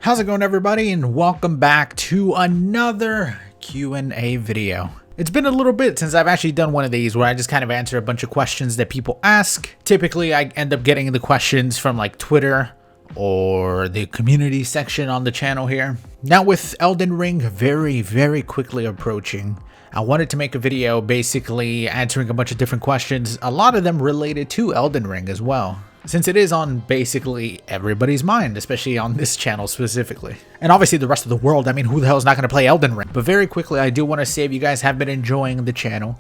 How's it going, everybody, and welcome back to another Q&A video. It's been a little bit since I've actually done one of these where I just kind of answer a bunch of questions that people ask. Typically, I end up getting the questions from like Twitter or the community section on the channel here. Now with Elden Ring very quickly approaching, I wanted to make a video basically answering a bunch of different questions, a lot of them related to Elden Ring as well, since it is on basically everybody's mind, especially on this channel specifically. And obviously the rest of the world, I mean, who the hell is not going to play Elden Ring? But very quickly, I do want to say if you guys have been enjoying the channel,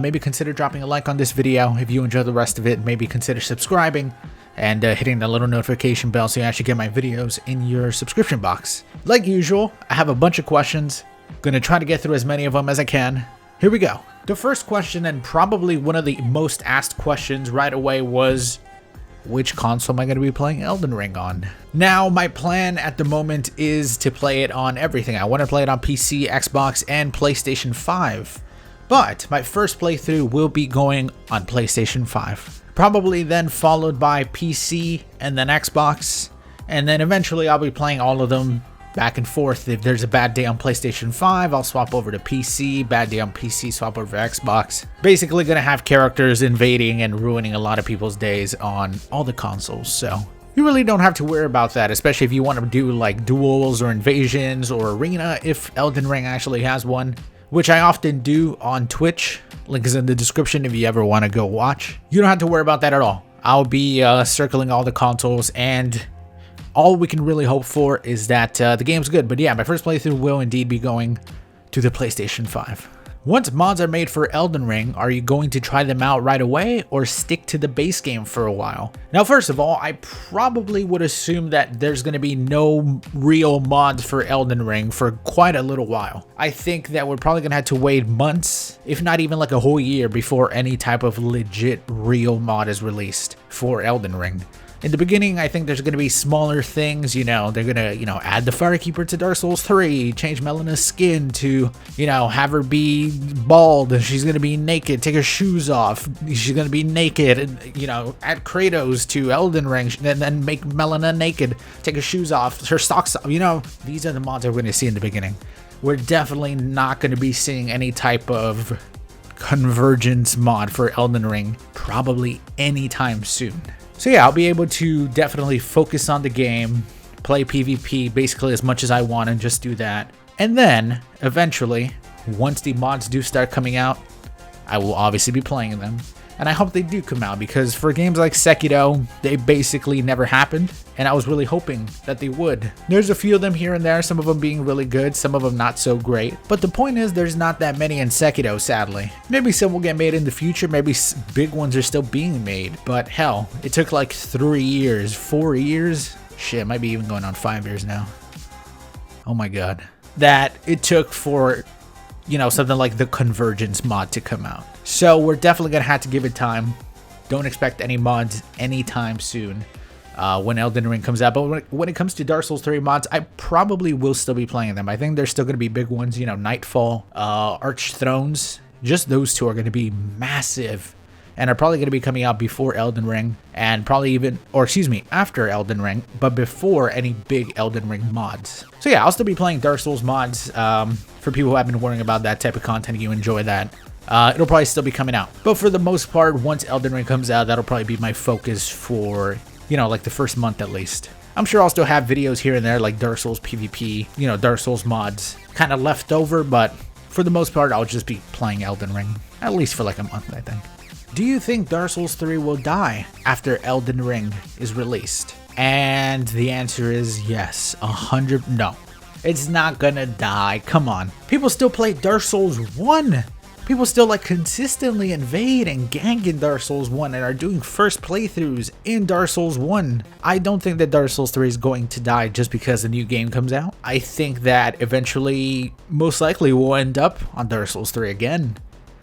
maybe consider dropping a like on this video. If you enjoy the rest of it, maybe consider subscribing and hitting the little notification bell so you actually get my videos in your subscription box. Like usual, I have a bunch of questions. Gonna try to get through as many of them as I can. Here we go. The first question, and probably one of the most asked questions right away, was which console am I going to be playing Elden Ring on? Now, my plan at the moment is to play it on everything. I want to play it on PC, Xbox, and PlayStation 5. But my first playthrough will be going on PlayStation 5. Probably then followed by PC and then Xbox. And then eventually I'll be playing all of them back and forth. If there's a bad day on PlayStation 5, I'll swap over to PC. Bad day on PC, swap over to Xbox. Basically gonna have characters invading and ruining a lot of people's days on all the consoles, so you really don't have to worry about that, especially if you want to do like duels or invasions or arena, if Elden Ring actually has one, which I often do on Twitch. Link is in the description if you ever want to go watch. You don't have to worry about that at all. I'll be circling all the consoles, and all we can really hope for is that the game's good. But yeah, my first playthrough will indeed be going to the PlayStation 5. Once mods are made for Elden Ring, are you going to try them out right away or stick to the base game for a while? Now, first of all, I probably would assume that there's going to be no real mods for Elden Ring for quite a little while. I think that we're probably going to have to wait months, if not even like a whole year, before any type of legit real mod is released for Elden Ring. In the beginning, I think there's going to be smaller things, they're going to, add the Firekeeper to Dark Souls 3, change Melena's skin to, have her be bald, and she's going to be naked, take her shoes off, she's going to be naked, and, add Kratos to Elden Ring, and then make Melena naked, take her shoes off, her socks off, these are the mods we're going to see in the beginning. We're definitely not going to be seeing any type of convergence mod for Elden Ring, probably anytime soon. So yeah, I'll be able to definitely focus on the game, play PvP basically as much as I want, and just do that. And then, eventually, once the mods do start coming out, I will obviously be playing them. And I hope they do come out, because for games like Sekiro, they basically never happened, and I was really hoping that they would. There's a few of them here and there, some of them being really good, some of them not so great. But the point is, there's not that many in Sekiro, sadly. Maybe some will get made in the future, maybe big ones are still being made, but hell, it took like 3 years, 4 years? Shit, it might be even going on 5 years now. Oh my god. That it took for, something like the Convergence mod to come out. So we're definitely going to have to give it time. Don't expect any mods anytime soon when Elden Ring comes out. But when it comes to Dark Souls 3 mods, I probably will still be playing them. I think there's still going to be big ones, Nightfall, Arch Thrones. Just those two are going to be massive and are probably going to be coming out before Elden Ring, and probably even, after Elden Ring, but before any big Elden Ring mods. So yeah, I'll still be playing Dark Souls mods. For people who have been worrying about that type of content, you enjoy that. It'll probably still be coming out. But for the most part, once Elden Ring comes out, that'll probably be my focus for, like the first month at least. I'm sure I'll still have videos here and there like Dark Souls PvP, Dark Souls mods kind of left over, but for the most part, I'll just be playing Elden Ring, at least for like a month, I think. Do you think Dark Souls 3 will die after Elden Ring is released? And the answer is yes, 100, no. It's not gonna die, come on. People still play Dark Souls 1. People still consistently invade and gank in Dark Souls 1 and are doing first playthroughs in Dark Souls 1. I don't think that Dark Souls 3 is going to die just because a new game comes out. I think that eventually, most likely, we'll end up on Dark Souls 3 again.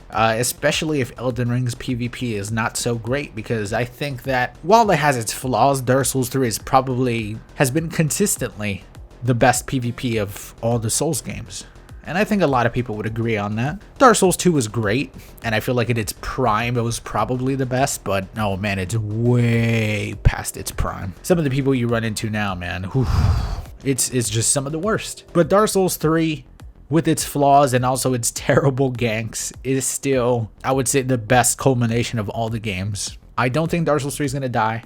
Especially if Elden Ring's PvP is not so great, because I think that while it has its flaws, Dark Souls 3 has been consistently the best PvP of all the Souls games. And I think a lot of people would agree on that. Dark Souls 2 was great, and I feel like at its prime, it was probably the best, but oh man, it's way past its prime. Some of the people you run into now, man, whew, It's just some of the worst. But Dark Souls 3, with its flaws and also its terrible ganks, is still, I would say, the best culmination of all the games. I don't think Dark Souls 3 is going to die.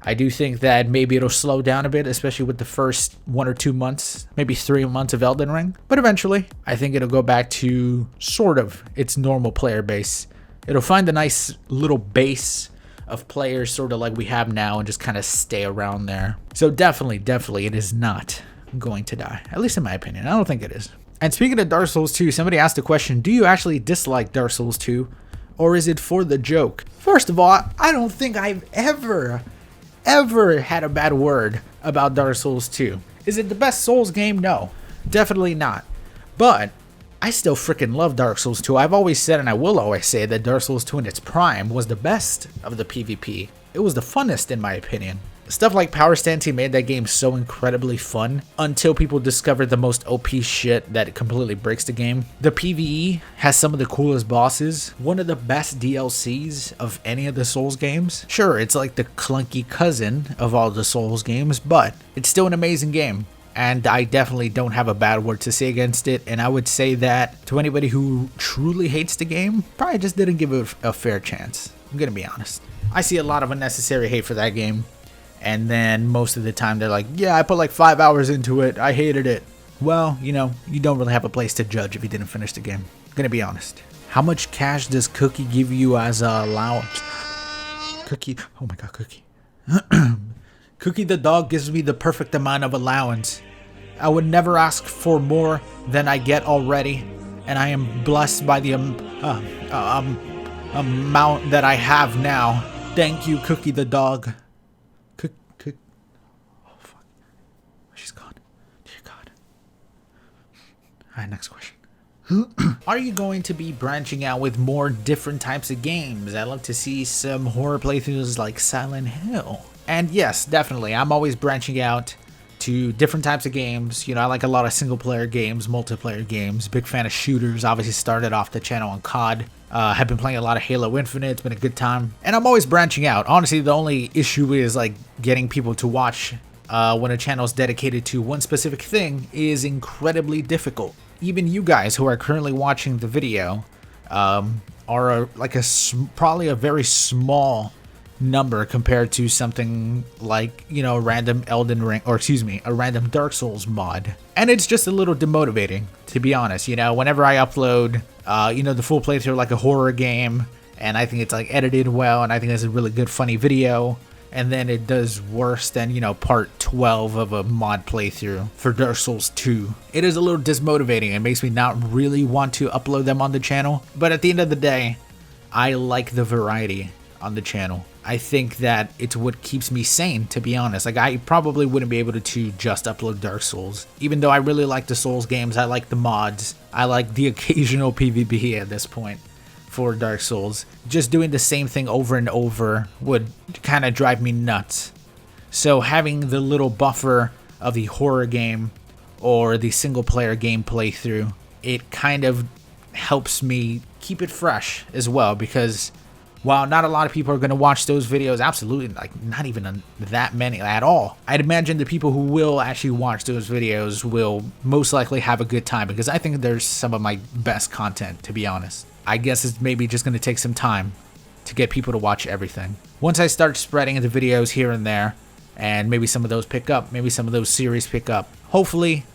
I do think that maybe it'll slow down a bit, especially with the first 1 or 2 months, maybe 3 months of Elden Ring. But eventually, I think it'll go back to sort of its normal player base. It'll find a nice little base of players sort of like we have now and just kind of stay around there. So definitely, it is not going to die. At least in my opinion. I don't think it is. And speaking of Dark Souls 2, somebody asked the question, do you actually dislike Dark Souls 2? Or is it for the joke? First of all, I don't think I've ever had a bad word about Dark Souls 2. Is it the best Souls game? No, definitely not. But I still freaking love Dark Souls 2. I've always said, and I will always say, that Dark Souls 2 in its prime was the best of the PvP. It was the funnest in my opinion. Stuff like Power Stance made that game so incredibly fun until people discovered the most OP shit that completely breaks the game. The PvE has some of the coolest bosses, one of the best DLCs of any of the Souls games. Sure, it's like the clunky cousin of all the Souls games, but it's still an amazing game. And I definitely don't have a bad word to say against it, and I would say that to anybody who truly hates the game, probably just didn't give it a fair chance. I'm gonna be honest. I see a lot of unnecessary hate for that game. And then most of the time they're like, yeah, I put like 5 hours into it. I hated it. Well, you know, you don't really have a place to judge if you didn't finish the game. I'm gonna be honest. How much cash does Cookie give you as a allowance? Cookie, oh my god, Cookie. Cookie the dog gives me the perfect amount of allowance. I would never ask for more than I get already. And I am blessed by the amount that I have now. Thank you, Cookie the dog. She's gone. Dear God. Alright, next question. Are you going to be branching out with more different types of games? I'd love to see some horror playthroughs like Silent Hill. And yes, definitely. I'm always branching out to different types of games. You know, I like a lot of single player games, multiplayer games. Big fan of shooters. Obviously started off the channel on COD. Have been playing a lot of Halo Infinite. It's been a good time. And I'm always branching out. Honestly, the only issue is like getting people to watch when a channel is dedicated to one specific thing is incredibly difficult. Even you guys who are currently watching the video are like probably a very small number compared to something like, you know, a random Elden Ring, or excuse me, a random Dark Souls mod. And it's just a little demotivating, to be honest. You know, whenever I upload, you know, the full playthrough like a horror game, and I think it's like edited well, and I think it's a really good, funny video, and then it does worse than, you know, part 12 of a mod playthrough for Dark Souls 2. It is a little dismotivating. It makes me not really want to upload them on the channel. But at the end of the day, I like the variety on the channel. I think that it's what keeps me sane, to be honest. Like, I probably wouldn't be able to just upload Dark Souls. Even though I really like the Souls games, I like the mods, I like the occasional PvP at this point. For Dark Souls, just doing the same thing over and over would kind of drive me nuts. So having the little buffer of the horror game or the single player game playthrough, it kind of helps me keep it fresh as well, because while not a lot of people are going to watch those videos, absolutely, like not even that many at all, I'd imagine the people who will actually watch those videos will most likely have a good time, because I think there's some of my best content, to be honest. I guess it's maybe just going to take some time to get people to watch everything. Once I start spreading the videos here and there, and maybe some of those pick up, maybe some of those series pick up, hopefully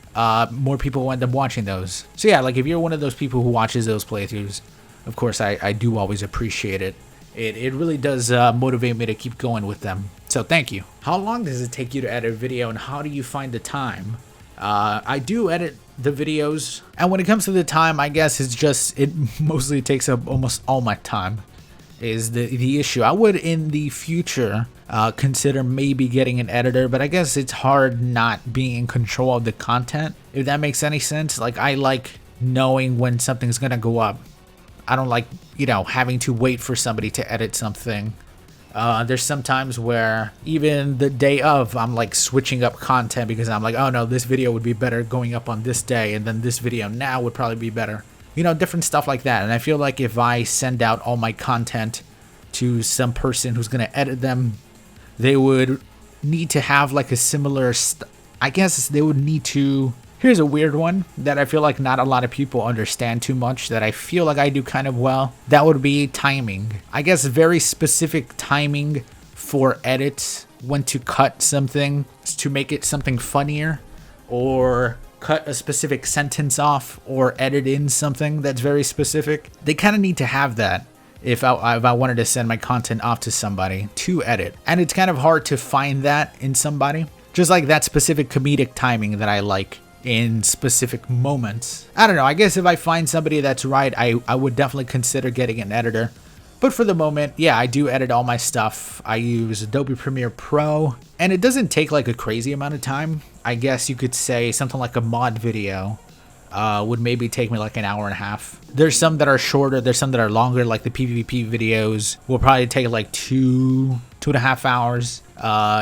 more people will end up watching those. So yeah, like if you're one of those people who watches those playthroughs, of course I do always appreciate it. It really does motivate me to keep going with them. So thank you. How long does it take you to edit a video, and how do you find the time? I do edit the videos, and when it comes to the time, I guess it mostly takes up almost all my time is the issue. I would in the future consider maybe getting an editor, but I guess it's hard not being in control of the content, if that makes any sense. Like, I like knowing when something's gonna go up. I don't like, you know, having to wait for somebody to edit something. There's some times where even the day of, I'm like switching up content because I'm like, oh no, this video would be better going up on this day, and then this video now would probably be better. You know, different stuff like that. And I feel like if I send out all my content to some person who's going to edit them, they would need to have like a similar I guess they would need to... Here's a weird one that I feel like not a lot of people understand too much, that I feel like I do kind of well. That would be timing. I guess very specific timing for edits, when to cut something to make it something funnier, or cut a specific sentence off, or edit in something that's very specific. They kind of need to have that if I wanted to send my content off to somebody to edit. And it's kind of hard to find that in somebody. Just like that specific comedic timing that I like in specific moments. I don't know, I guess if I find somebody that's right, I would definitely consider getting an editor. But for the moment, yeah, I do edit all my stuff. I use Adobe Premiere Pro, and it doesn't take like a crazy amount of time. I guess you could say something like a mod video would maybe take me like an hour and a half. There's some that are shorter, there's some that are longer, like the PvP videos will probably take like 2.5 hours.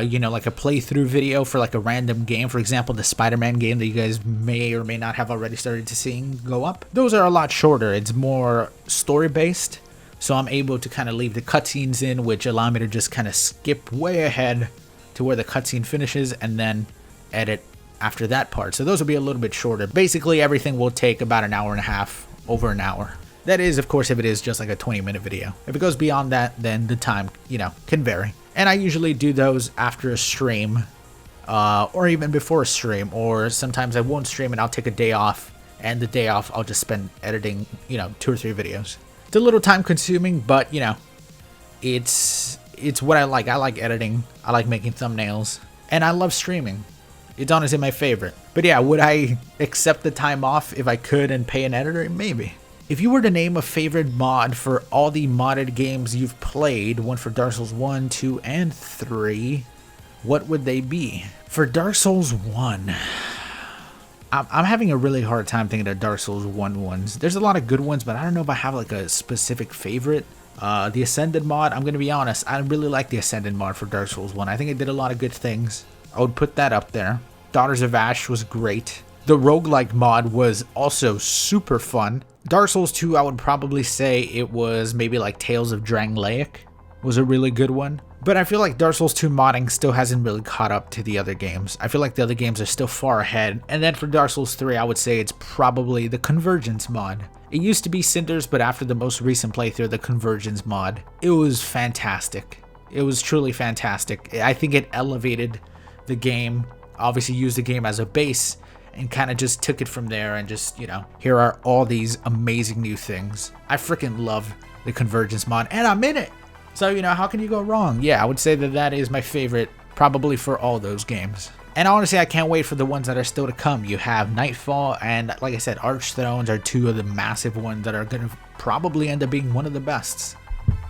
You know, like a playthrough video for like a random game, for example, the Spider-Man game that you guys may or may not have already started to see go up. Those are a lot shorter. It's more story-based, so I'm able to kind of leave the cutscenes in, which allow me to just kind of skip way ahead to where the cutscene finishes and then edit after that part. So those will be a little bit shorter. Basically, everything will take about an hour and a half, over an hour. That is, of course, if it is just like a 20-minute video. If it goes beyond that, then the time, you know, can vary. And I usually do those after a stream, or even before a stream, or sometimes I won't stream and I'll take a day off, and the day off I'll just spend editing, you know, 2 or 3 videos. It's a little time consuming, but you know, it's what I like. I like editing, I like making thumbnails, and I love streaming. It's honestly my favorite. But yeah, would I accept the time off if I could and pay an editor? Maybe. If you were to name a favorite mod for all the modded games you've played, one for Dark Souls 1, 2, and 3, what would they be? For Dark Souls 1, I'm having a really hard time thinking of Dark Souls 1 ones. There's a lot of good ones, but I don't know if I have like a specific favorite. The Ascended mod, I'm going to be honest, I really like the Ascended mod for Dark Souls 1. I think it did a lot of good things. I would put that up there. Daughters of Ash was great. The roguelike mod was also super fun. Dark Souls 2, I would probably say it was maybe like Tales of Drangleic was a really good one. But I feel like Dark Souls 2 modding still hasn't really caught up to the other games. I feel like the other games are still far ahead. And then for Dark Souls 3, I would say it's probably the Convergence mod. It used to be Cinders, but after the most recent playthrough, the Convergence mod, it was fantastic. It was truly fantastic. I think it elevated the game, obviously used the game as a base, and kind of just took it from there and just, you know, here are all these amazing new things. I freaking love the Convergence mod, and I'm in it. So, you know, how can you go wrong? Yeah, I would say that that is my favorite, probably for all those games. And honestly, I can't wait for the ones that are still to come. You have Nightfall, and like I said, Archthrones are 2 of the massive ones that are going to probably end up being one of the bests.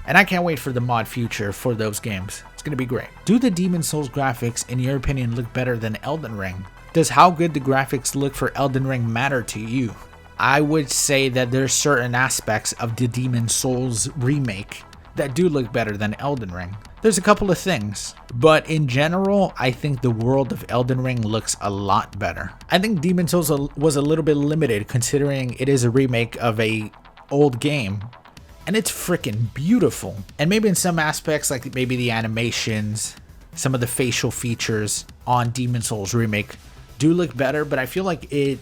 And I can't wait for the mod future for those games. It's going to be great. Do the Demon Souls graphics, in your opinion, look better than Elden Ring? Does how good the graphics look for Elden Ring matter to you? I would say that there's certain aspects of the Demon Souls remake that do look better than Elden Ring. There's a couple of things, but in general, I think the world of Elden Ring looks a lot better. I think Demon Souls was a little bit limited considering it is a remake of a old game, and it's freaking beautiful. And maybe in some aspects, like maybe the animations, some of the facial features on Demon Souls remake do look better, but I feel like it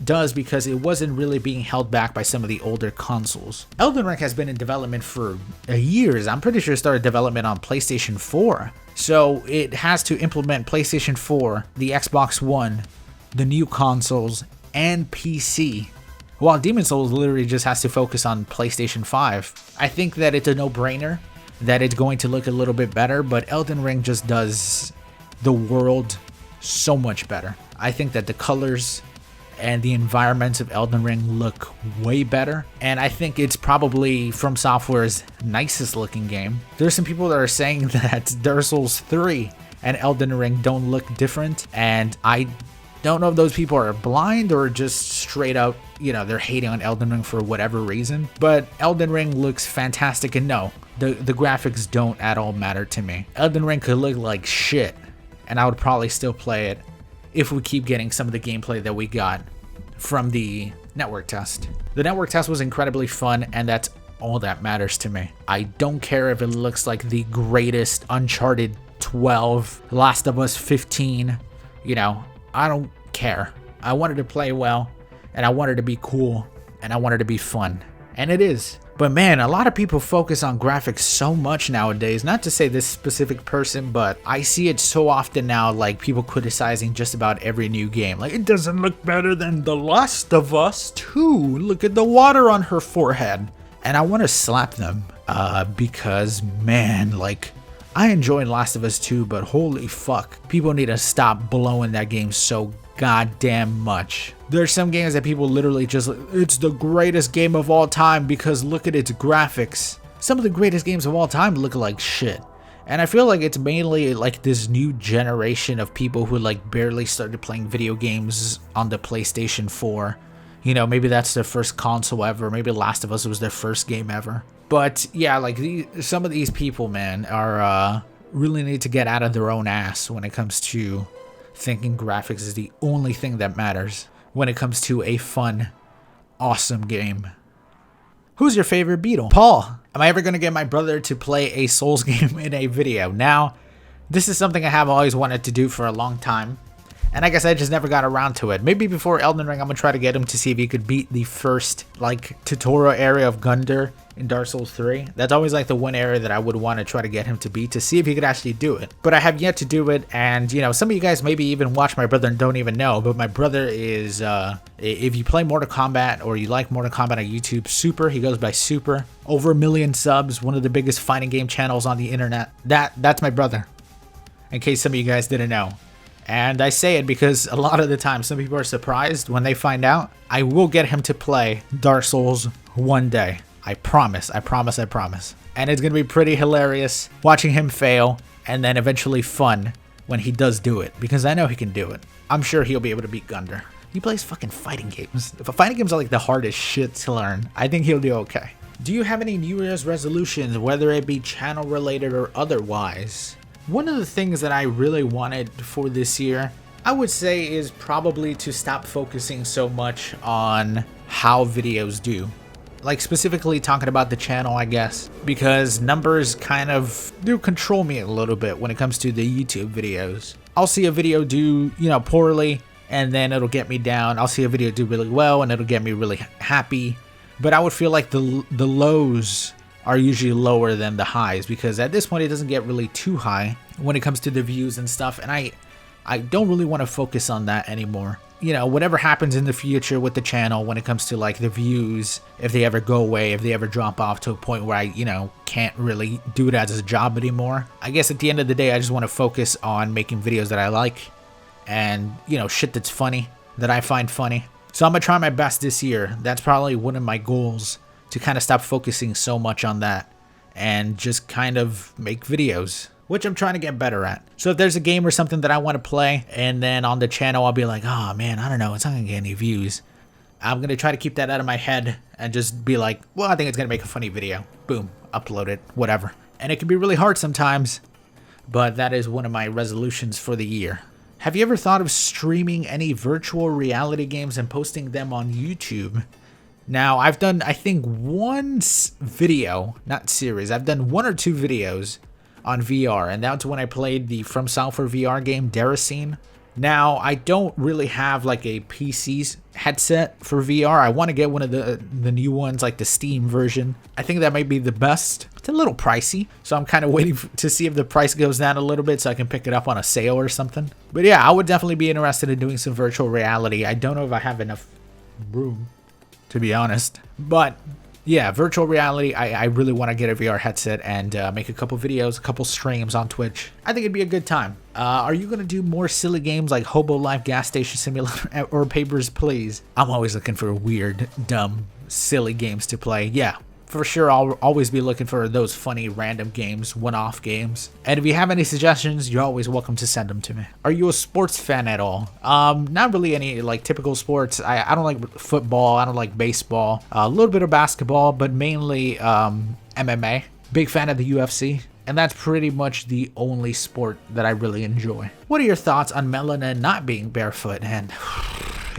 does because it wasn't really being held back by some of the older consoles. Elden Ring has been in development for years. I'm pretty sure it started development on PlayStation 4. So it has to implement PlayStation 4, the Xbox One, the new consoles, and PC. While Demon Souls literally just has to focus on PlayStation 5. I think that it's a no-brainer that it's going to look a little bit better, but Elden Ring just does the world so much better. I think that the colors and the environments of Elden Ring look way better, and I think it's probably From Software's nicest looking game. There's some people that are saying that Dark Souls 3 and Elden Ring don't look different, and I don't know if those people are blind or just straight up, you know, they're hating on Elden Ring for whatever reason. But Elden Ring looks fantastic, and no, the graphics don't at all matter to me. Elden Ring could look like shit, and I would probably still play it if we keep getting some of the gameplay that we got from the network test. The network test was incredibly fun, and that's all that matters to me. I don't care if it looks like the greatest Uncharted 12, Last of Us 15, you know, I don't care. I wanted to play well, and I wanted to be cool, and I wanted to be fun. And it is. But man, a lot of people focus on graphics so much nowadays. Not to say this specific person, but I see it so often now, like people criticizing just about every new game. Like, it doesn't look better than The Last of Us 2. Look at the water on her forehead. And I want to slap them because, man, like, I enjoyed Last of Us 2, but holy fuck. People need to stop blowing that game so goddamn much. There's some games that people literally just, it's the greatest game of all time because look at its graphics. Some of the greatest games of all time look like shit. And I feel like it's mainly like this new generation of people who like barely started playing video games on the PlayStation 4. You know, maybe that's their first console ever. Maybe Last of Us was their first game ever. But yeah, like some of these people, man, are really need to get out of their own ass when it comes to thinking graphics is the only thing that matters when it comes to a fun, awesome game. Who's your favorite Beatle? Paul, am I ever going to get my brother to play a Souls game in a video? Now, this is something I have always wanted to do for a long time. And I guess I just never got around to it. Maybe before Elden Ring, I'm going to try to get him to see if he could beat the first, like, tutorial area of Gundyr in Dark Souls 3. That's always, like, the one area that I would want to try to get him to beat to see if he could actually do it. But I have yet to do it, and, you know, some of you guys maybe even watch my brother and don't even know, but my brother is, if you play Mortal Kombat or you like Mortal Kombat on YouTube, Super, he goes by Super. Over 1 million subs, one of the biggest fighting game channels on the internet. That's my brother, in case some of you guys didn't know. And I say it because a lot of the time some people are surprised when they find out. I will get him to play Dark Souls one day. I promise, I promise, I promise. And it's going to be pretty hilarious watching him fail and then eventually fun when he does do it. Because I know he can do it. I'm sure he'll be able to beat Gundyr. He plays fucking fighting games. If fighting games are like the hardest shit to learn, I think he'll do okay. Do you have any New Year's resolutions, whether it be channel related or otherwise? One of the things that I really wanted for this year, I would say, is probably to stop focusing so much on how videos do. Like specifically talking about the channel, I guess, because numbers kind of do control me a little bit when it comes to the YouTube videos. I'll see a video do, you know, poorly and then it'll get me down. I'll see a video do really well and it'll get me really happy. But I would feel like the lows are usually lower than the highs because at this point it doesn't get really too high when it comes to the views and stuff, and I don't really want to focus on that anymore. You know, whatever happens in the future with the channel when it comes to like the views, if they ever go away, if they ever drop off to a point where I, you know, can't really do it as a job anymore, I guess at the end of the day I just want to focus on making videos that I like and, you know, shit that's funny, that I find funny. So I'm gonna try my best this year. That's probably one of my goals, to kind of stop focusing so much on that and just kind of make videos, which I'm trying to get better at. So if there's a game or something that I want to play and then on the channel I'll be like, oh man, I don't know, it's not gonna get any views, I'm gonna try to keep that out of my head and just be like, well, I think it's gonna make a funny video. Boom, upload it, whatever. And it can be really hard sometimes, but that is one of my resolutions for the year. Have you ever thought of streaming any virtual reality games and posting them on YouTube? Now, I've done, I think, one video, not series, I've done 1 or 2 videos on VR, and that's when I played the From Software VR game, Deracine. Now, I don't really have like a PC headset for VR. I want to get one of the new ones, like the Steam version. I think that might be the best. It's a little pricey, so I'm kind of waiting to see if the price goes down a little bit so I can pick it up on a sale or something. But yeah, I would definitely be interested in doing some virtual reality. I don't know if I have enough room, to be honest, but yeah, virtual reality, I really want to get a VR headset and make a couple videos, a couple streams on Twitch. I think it'd be a good time. Are you going to do more silly games like Hobo Life, Gas Station Simulator, or Papers, Please? I'm always looking for weird, dumb, silly games to play. Yeah, for sure, I'll always be looking for those funny random games, one-off games. And if you have any suggestions, you're always welcome to send them to me. Are you a sports fan at all? Not really any like typical sports. I don't like football. I don't like baseball. A little bit of basketball, but mainly MMA. Big fan of the UFC. And that's pretty much the only sport that I really enjoy. What are your thoughts on Melanin not being barefoot? And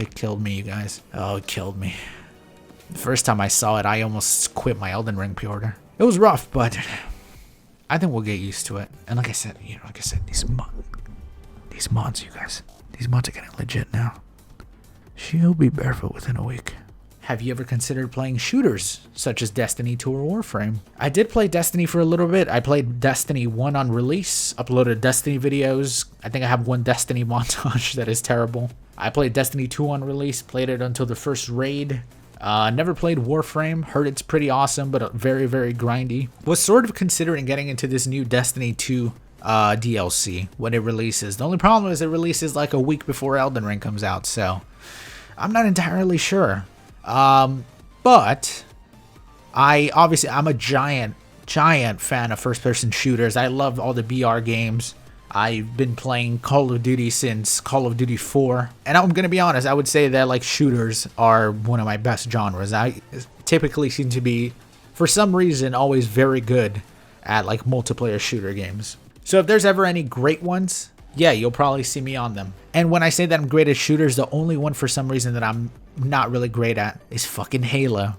it killed me, you guys. Oh, it killed me. The first time I saw it, I almost quit my Elden Ring pre-order. It was rough, but I think we'll get used to it. And like I said, these mods, you guys, These mods are getting legit now. She'll be barefoot within a week. Have you ever considered playing shooters, such as Destiny 2 or Warframe? I did play Destiny for a little bit. I played Destiny 1 on release, uploaded Destiny videos. I think I have one Destiny montage that is terrible. I played Destiny 2 on release, played it until the first raid. Never played Warframe, heard it's pretty awesome, but very, very grindy. Was sort of considering getting into this new Destiny 2 DLC when it releases. The only problem is it releases like a week before Elden Ring comes out, so I'm not entirely sure. But I'm a giant fan of first-person shooters. I love all the BR games. I've been playing Call of Duty since Call of Duty 4. And I'm going to be honest, I would say that like shooters are one of my best genres. I typically seem to be, for some reason, always very good at like multiplayer shooter games. So if there's ever any great ones, yeah, you'll probably see me on them. And when I say that I'm great at shooters, the only one for some reason that I'm not really great at is fucking Halo.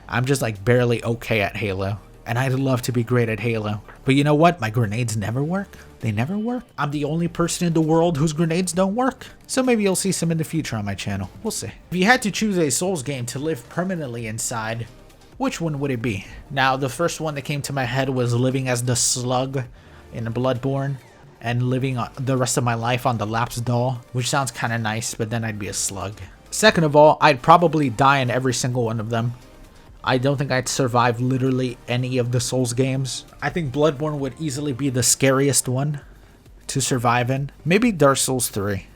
I'm just like barely okay at Halo. And I'd love to be great at Halo. But you know what? My grenades never work. They never work. I'm the only person in the world whose grenades don't work. So maybe you'll see some in the future on my channel. We'll see. If you had to choose a Souls game to live permanently inside, which one would it be? Now, the first one that came to my head was living as the Slug in Bloodborne and living the rest of my life on the Lapsed Doll, which sounds kind of nice, but then I'd be a slug. Second of all, I'd probably die in every single one of them. I don't think I'd survive literally any of the Souls games. I think Bloodborne would easily be the scariest one to survive in. Maybe Dark Souls 3.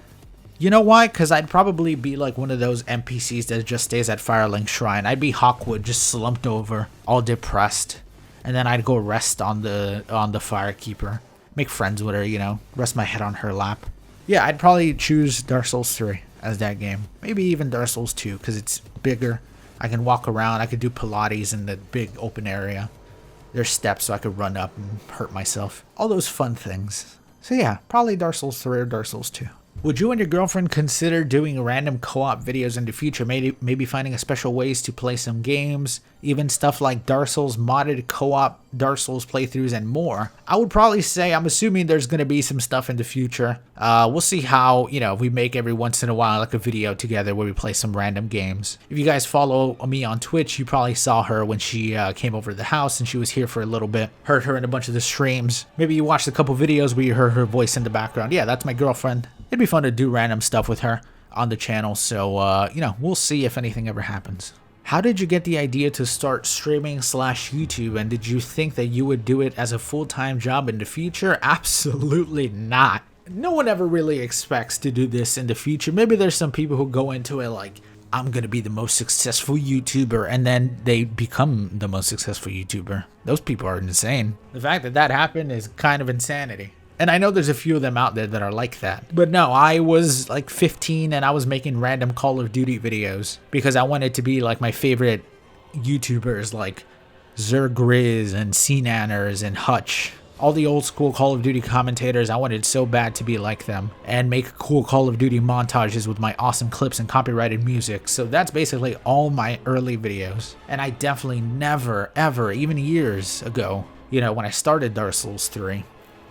You know why? Because I'd probably be like one of those NPCs that just stays at Firelink Shrine. I'd be Hawkwood, just slumped over, all depressed. And then I'd go rest on the Firekeeper. Make friends with her, you know, rest my head on her lap. Yeah, I'd probably choose Dark Souls 3 as that game. Maybe even Dark Souls 2 because it's bigger. I can walk around. I could do Pilates in the big open area. There's steps so I could run up and hurt myself. All those fun things. So yeah, probably Dark Souls 3 or Dark Souls 2. Would you and your girlfriend consider doing random co-op videos in the future? Maybe finding a special ways to play some games, even stuff like Dark Souls modded co-op Dark Souls playthroughs and more. I would probably say, I'm assuming there's going to be some stuff in the future. We'll see how, you know, we make every once in a while like a video together where we play some random games. If you guys follow me on Twitch, you probably saw her when she came over to the house and she was here for a little bit. Heard her in a bunch of the streams. Maybe you watched a couple videos where you heard her voice in the background. Yeah, that's my girlfriend. It'd be fun to do random stuff with her on the channel, so, you know, we'll see if anything ever happens. How did you get the idea to start streaming / YouTube, and did you think that you would do it as a full-time job in the future? Absolutely not. No one ever really expects to do this in the future. Maybe there's some people who go into it like, I'm gonna be the most successful YouTuber, and then they become the most successful YouTuber. Those people are insane. The fact that that happened is kind of insanity. And I know there's a few of them out there that are like that. But no, I was like 15 and I was making random Call of Duty videos because I wanted to be like my favorite YouTubers like Zergriz and CNanners and Hutch. All the old school Call of Duty commentators, I wanted so bad to be like them and make cool Call of Duty montages with my awesome clips and copyrighted music. So that's basically all my early videos. And I definitely never, ever, even years ago, you know, when I started Dark Souls 3,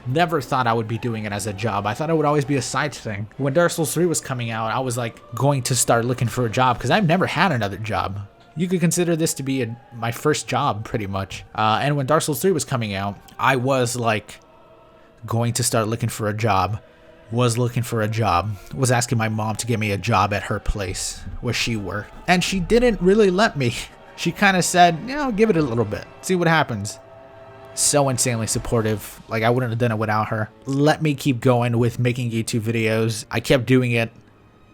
never thought I would be doing it as a job. I thought it would always be a side thing. When Dark Souls 3 was coming out, I was like going to start looking for a job because I've never had another job. You could consider this to be my first job pretty much. And when Dark Souls 3 was coming out, I was like going to start looking for a job. Was asking my mom to get me a job at her place where she worked. And she didn't really let me. She kind of said, you know, give it a little bit. See what happens. So insanely supportive. Like, I wouldn't have done it without her. Let me keep going with making YouTube videos. I kept doing it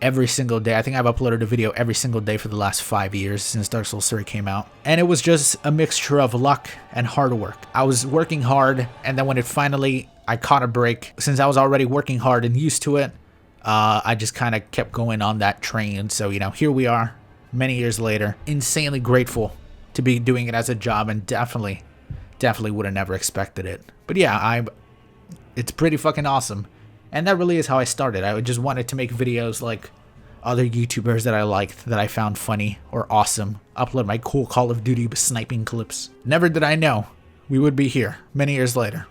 every single day. I think I've uploaded a video every single day for the last 5 years since Dark Souls 3 came out. And it was just a mixture of luck and hard work. I was working hard, and then when I caught a break, since I was already working hard and used to it, I just kind of kept going on that train. So, you know, here we are, many years later. Insanely grateful to be doing it as a job, and definitely would have never expected it. But yeah, it's pretty fucking awesome. And that really is how I started. I just wanted to make videos like other YouTubers that I liked, that I found funny or awesome. Upload my cool Call of Duty sniping clips. Never did I know we would be here many years later.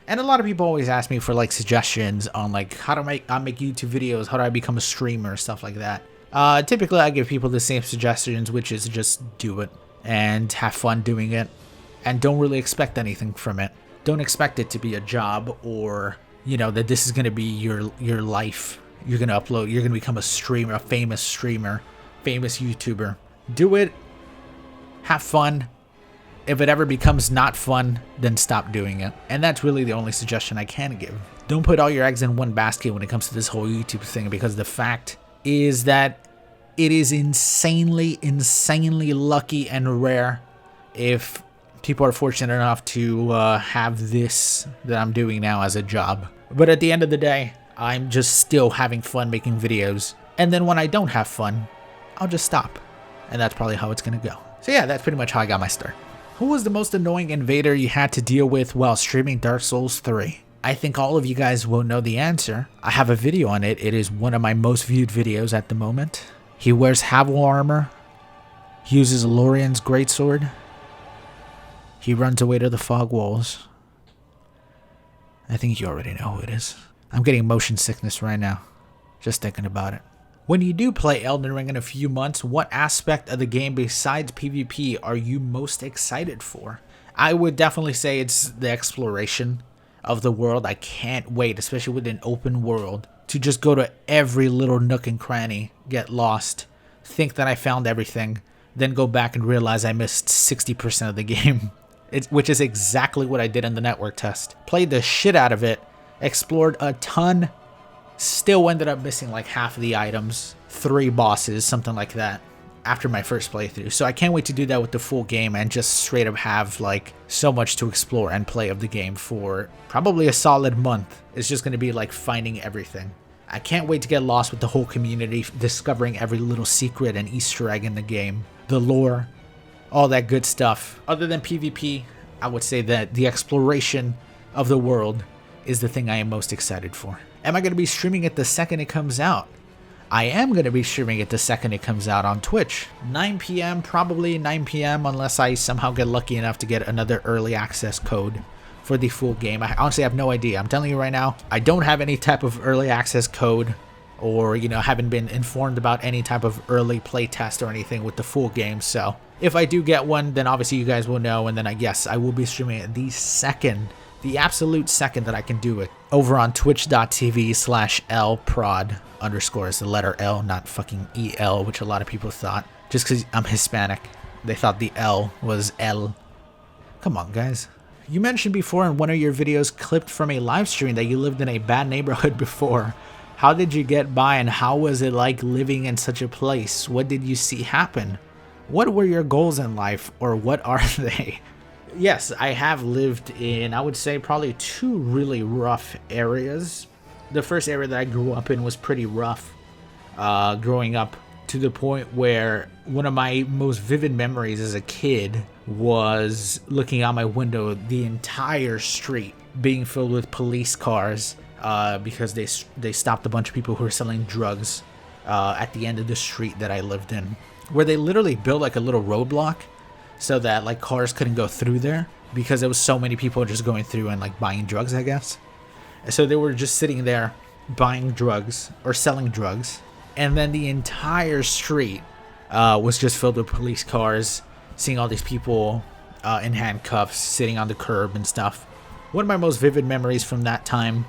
And a lot of people always ask me for like suggestions on like how to make YouTube videos, how do I become a streamer, stuff like that. Typically I give people the same suggestions, which is just do it and have fun doing it and don't really expect anything from it. Don't expect it to be a job or, you know, that this is going to be your life. You're going to upload, you're going to become a streamer, a famous streamer, famous YouTuber. Do it. Have fun. If it ever becomes not fun, then stop doing it. And that's really the only suggestion I can give. Don't put all your eggs in one basket when it comes to this whole YouTube thing, because the fact is that it is insanely lucky and rare if people are fortunate enough to have this that I'm doing now as a job. But at the end of the day, I'm just still having fun making videos. And then when I don't have fun, I'll just stop. And that's probably how it's gonna go. So yeah, that's pretty much how I got my start. Who was the most annoying invader you had to deal with while streaming Dark Souls 3? I think all of you guys will know the answer. I have a video on it. It is one of my most viewed videos at the moment. He wears Havel armor. He uses Lorian's greatsword. He runs away to the fog walls. I think you already know who it is. I'm getting motion sickness right now, just thinking about it. When you do play Elden Ring in a few months, what aspect of the game besides PvP are you most excited for? I would definitely say it's the exploration of the world. I can't wait, especially with an open world, to just go to every little nook and cranny, get lost, think that I found everything, then go back and realize I missed 60% of the game. Which is exactly what I did in the network test. Played the shit out of it, explored a ton, still ended up missing like half of the items, 3 bosses, something like that, after my first playthrough. So I can't wait to do that with the full game and just straight up have like so much to explore and play of the game for probably a solid month. It's just going to be like finding everything. I can't wait to get lost with the whole community, discovering every little secret and Easter egg in the game, the lore, all that good stuff. Other than PvP, I would say that the exploration of the world is the thing I am most excited for. Am I going to be streaming it the second it comes out? I am going to be streaming it the second it comes out on Twitch. 9 p.m., probably 9 p.m. unless I somehow get lucky enough to get another early access code for the full game. I honestly have no idea. I'm telling you right now, I don't have any type of early access code or, you know, haven't been informed about any type of early playtest or anything with the full game. So if I do get one, then obviously you guys will know, and then I guess I will be streaming it the absolute second that I can do it, over on twitch.tv/lprod _ the letter L, not fucking EL, which a lot of people thought. Just because I'm Hispanic, they thought the L was L. Come on, guys. You mentioned before in one of your videos clipped from a live stream that you lived in a bad neighborhood before. How did you get by, and how was it like living in such a place? What did you see happen? What were your goals in life, or what are they? Yes, I have lived in, I would say, probably 2 really rough areas. The first area that I grew up in was pretty rough, growing up, to the point where one of my most vivid memories as a kid was looking out my window, the entire street being filled with police cars, because they stopped a bunch of people who were selling drugs at the end of the street that I lived in, where they literally built like a little roadblock so that like cars couldn't go through there because there was so many people just going through and like buying drugs, I guess. And so they were just sitting there buying drugs or selling drugs, and then the entire street was just filled with police cars, seeing all these people in handcuffs sitting on the curb and stuff. One of my most vivid memories from that time,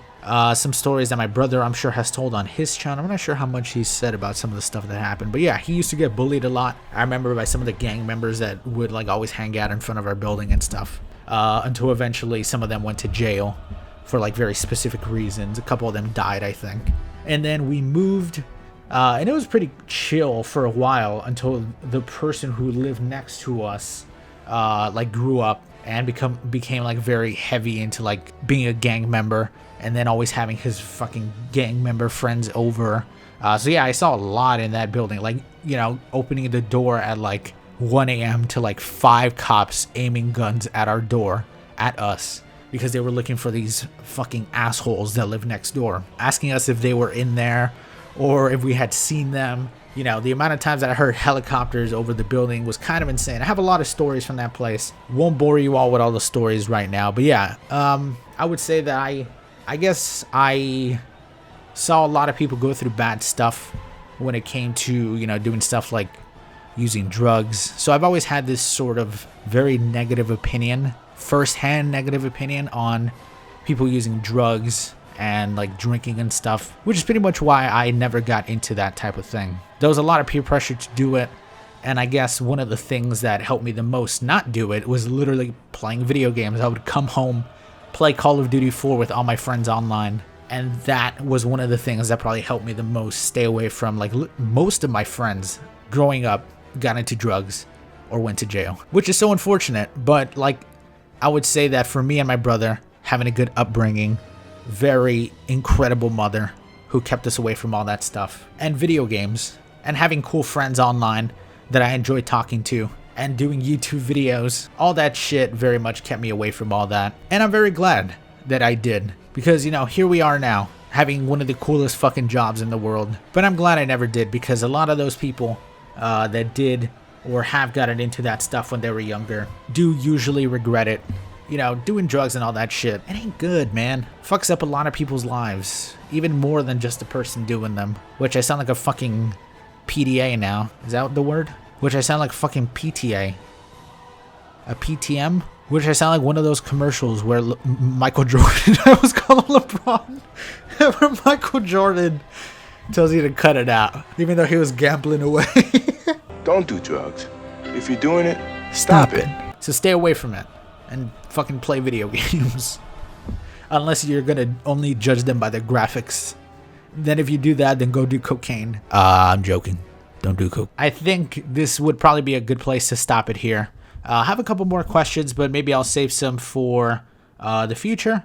some stories that my brother, I'm sure, has told on his channel. I'm not sure how much he said about some of the stuff that happened, but yeah, he used to get bullied a lot. I remember by some of the gang members that would like always hang out in front of our building and stuff, until eventually some of them went to jail for like very specific reasons. A couple of them died, I think. And then we moved, and it was pretty chill for a while until the person who lived next to us like grew up and became like very heavy into like being a gang member, and then always having his fucking gang member friends over. So yeah, I saw a lot in that building, like, you know, opening the door at like 1 a.m. to like 5 cops aiming guns at our door at us because they were looking for these fucking assholes that live next door, asking us if they were in there or if we had seen them. You know, the amount of times that I heard helicopters over the building was kind of insane. I have a lot of stories from that place. Won't bore you all with all the stories right now, but yeah, I would say that I guess I saw a lot of people go through bad stuff when it came to, you know, doing stuff like using drugs. So I've always had this sort of very negative opinion, first-hand negative opinion on people using drugs and like drinking and stuff, which is pretty much why I never got into that type of thing. There was a lot of peer pressure to do it, and I guess one of the things that helped me the most not do it was literally playing video games. I would come home, play Call of Duty 4 with all my friends online, and that was one of the things that probably helped me the most stay away from, like, most of my friends growing up got into drugs or went to jail, which is so unfortunate. But like, I would say that for me and my brother, having a good upbringing, very incredible mother who kept us away from all that stuff, and video games, and having cool friends online that I enjoy talking to, and doing YouTube videos, all that shit very much kept me away from all that. And I'm very glad that I did, because, you know, here we are now, having one of the coolest fucking jobs in the world. But I'm glad I never did, because a lot of those people that did or have gotten into that stuff when they were younger do usually regret it. You know, doing drugs and all that shit, it ain't good, man. Fucks up a lot of people's lives, even more than just the person doing them. Which I sound like a fucking PDA now. Is that the word? Which I sound like fucking PTA. A PTM? Which I sound like one of those commercials where Michael Jordan, I was calling LeBron, where Michael Jordan tells you to cut it out, even though he was gambling away. Don't do drugs. If you're doing it, stop it. So stay away from it and fucking play video games. Unless you're gonna only judge them by their graphics. Then if you do that, then go do cocaine. I'm joking. Don't do coke. I think this would probably be a good place to stop it here. I have a couple more questions, but maybe I'll save some for the future.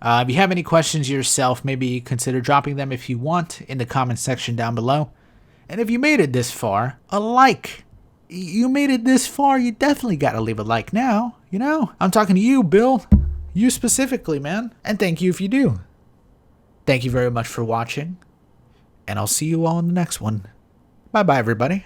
If you have any questions yourself, maybe consider dropping them if you want in the comment section down below. And if you made it this far, a like. You made it this far, you definitely gotta leave a like now, you know? I'm talking to you, Bill. You specifically, man. And thank you if you do. Thank you very much for watching. And I'll see you all in the next one. Bye-bye, everybody.